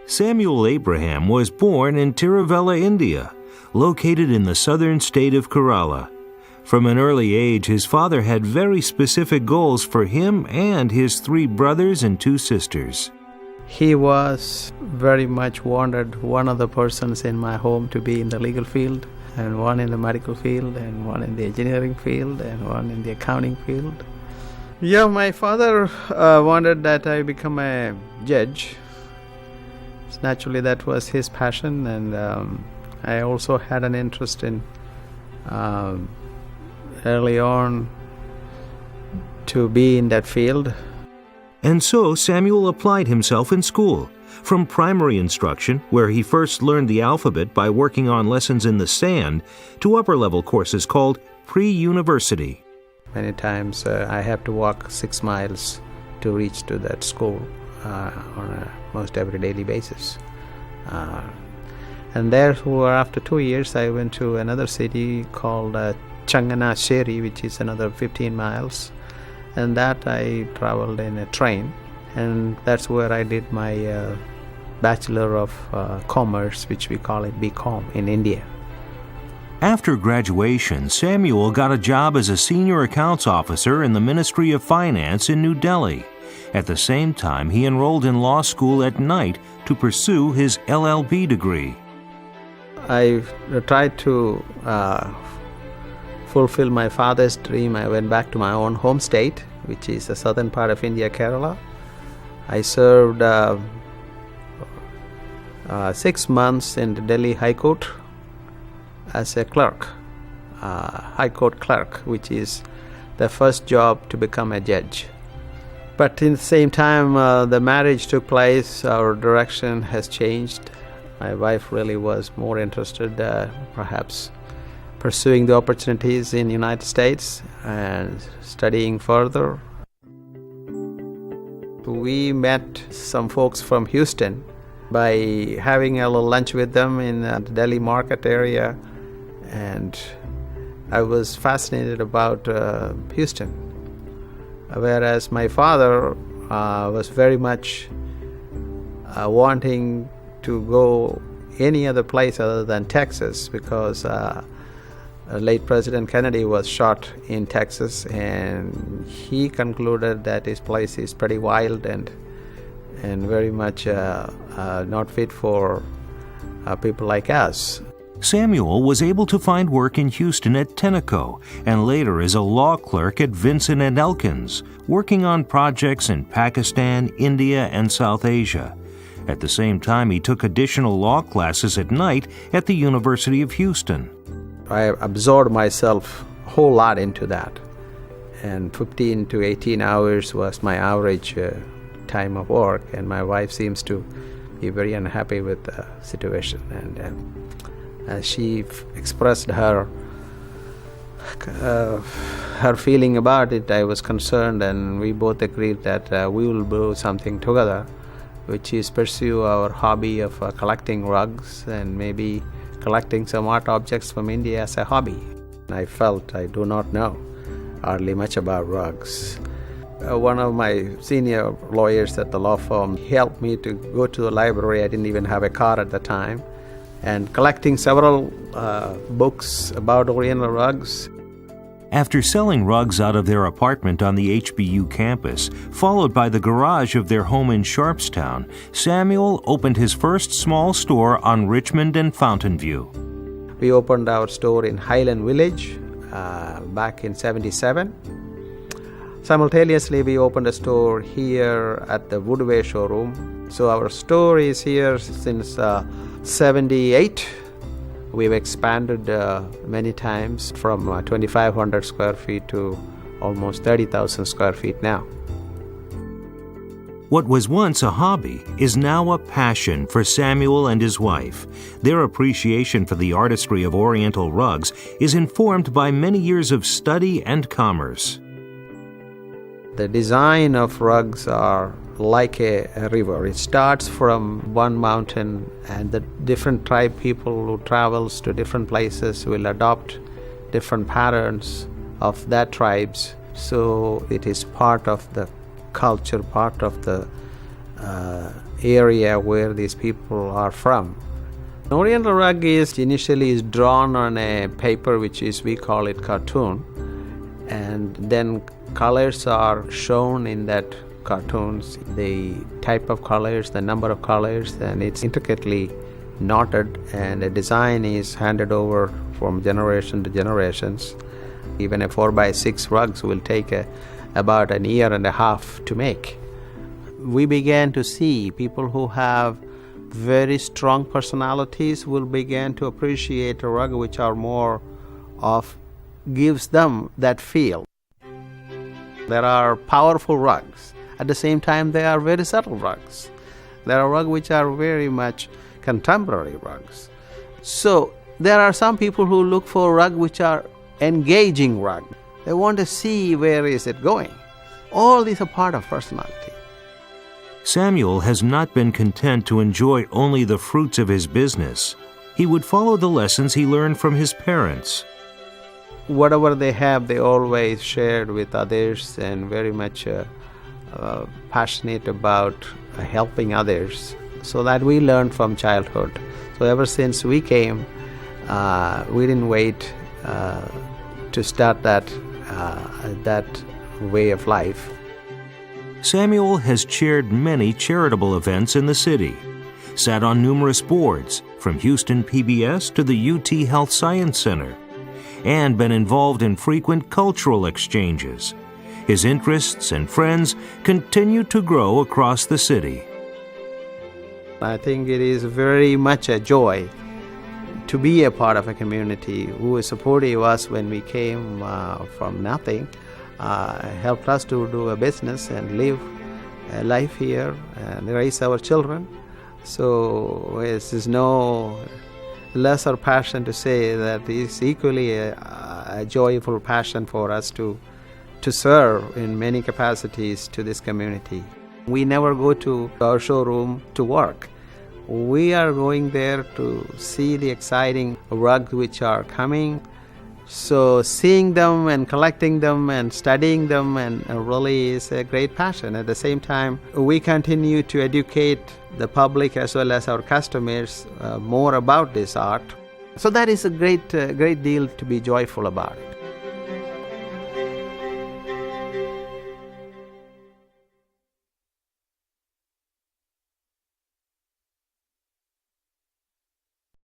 Samuel Abraham was born in Tiruvalla, India, located in the southern state of Kerala. From an early age, his father had very specific goals for him and his 3 brothers and 2 sisters. He was very much wanted one of the persons in my home to be in the legal field, and one in the medical field, and one in the engineering field, and one in the accounting field. Yeah, my father wanted that I become a judge. Naturally, that was his passion, and I also had an interest in early on to be in that field. And so Samuel applied himself in school, from primary instruction, where he first learned the alphabet by working on lessons in the sand, to upper-level courses called pre-university. Many times I have to walk 6 miles to reach to that school on a most every daily basis. And therefore, after 2 years, I went to another city called Changanasheri, which is another 15 miles. And that I traveled in a train, and that's where I did my Bachelor of Commerce, which we call it BCom in India. After graduation, Samuel got a job as a senior accounts officer in the Ministry of Finance in New Delhi. At the same time, he enrolled in law school at night to pursue his LLB degree. I tried to fulfill my father's dream. I went back to my own home state, which is the southern part of India, Kerala. I served 6 months in the Delhi High Court as a clerk, High Court clerk, which is the first job to become a judge. But in the same time, the marriage took place, our direction has changed. My wife really was more interested, perhaps, pursuing the opportunities in the United States and studying further. We met some folks from Houston by having a little lunch with them in the Delhi market area, and I was fascinated about Houston. Whereas my father was very much wanting to go any other place other than Texas, because late President Kennedy was shot in Texas, and he concluded that his place is pretty wild and very much not fit for people like us. Samuel was able to find work in Houston at Tenneco and later as a law clerk at Vincent & Elkins, working on projects in Pakistan, India, and South Asia. At the same time, he took additional law classes at night at the University of Houston. I absorbed myself a whole lot into that, and 15 to 18 hours was my average time of work, and my wife seems to be very unhappy with the situation, and as she expressed her feeling about it, I was concerned, and we both agreed that we will do something together, which is pursue our hobby of collecting rugs and maybe collecting some art objects from India as a hobby. I felt I do not know hardly much about rugs. One of my senior lawyers at the law firm helped me to go to the library. I didn't even have a car at the time, and collecting several books about Oriental rugs. After selling rugs out of their apartment on the HBU campus, followed by the garage of their home in Sharpstown, Samuel opened his first small store on Richmond and Fountain View. We opened our store in Highland Village back in '77. Simultaneously, we opened a store here at the Woodway showroom. So our store is here since '78. We've expanded many times from 2,500 square feet to almost 30,000 square feet now. What was once a hobby is now a passion for Samuel and his wife. Their appreciation for the artistry of Oriental rugs is informed by many years of study and commerce. The design of rugs are like a river. It starts from one mountain, and the different tribe people who travels to different places will adopt different patterns of that tribes. So it is part of the culture, part of the area where these people are from. An Oriental rug is initially drawn on a paper which is, we call it cartoon, and then colors are shown in that cartoons, the type of colors, the number of colors, and it's intricately knotted, and a design is handed over from generation to generations. Even a 4x6 rugs will take about a year and a half to make. We began to see people who have very strong personalities will begin to appreciate a rug which are more of, gives them that feel. There are powerful rugs. At the same time, they are very subtle rugs. There are rugs which are very much contemporary rugs. So there are some people who look for rugs which are engaging rug. They want to see where is it going. All these are part of personality. Samuel has not been content to enjoy only the fruits of his business. He would follow the lessons he learned from his parents. Whatever they have, they always shared with others, and very much passionate about helping others, so that we learned from childhood. So ever since we came, we didn't wait to start that way of life. Samuel has chaired many charitable events in the city, sat on numerous boards, from Houston PBS to the UT Health Science Center, and been involved in frequent cultural exchanges. His interests and friends continue to grow across the city. I think it is very much a joy to be a part of a community who is supportive of us when we came from nothing, helped us to do a business and live a life here and raise our children. So there's no lesser passion to say that it's equally a joyful passion for us to serve in many capacities to this community. We never go to our showroom to work. We are going there to see the exciting rugs which are coming. So seeing them and collecting them and studying them and really is a great passion. At the same time, we continue to educate the public as well as our customers more about this art. So that is a great deal to be joyful about.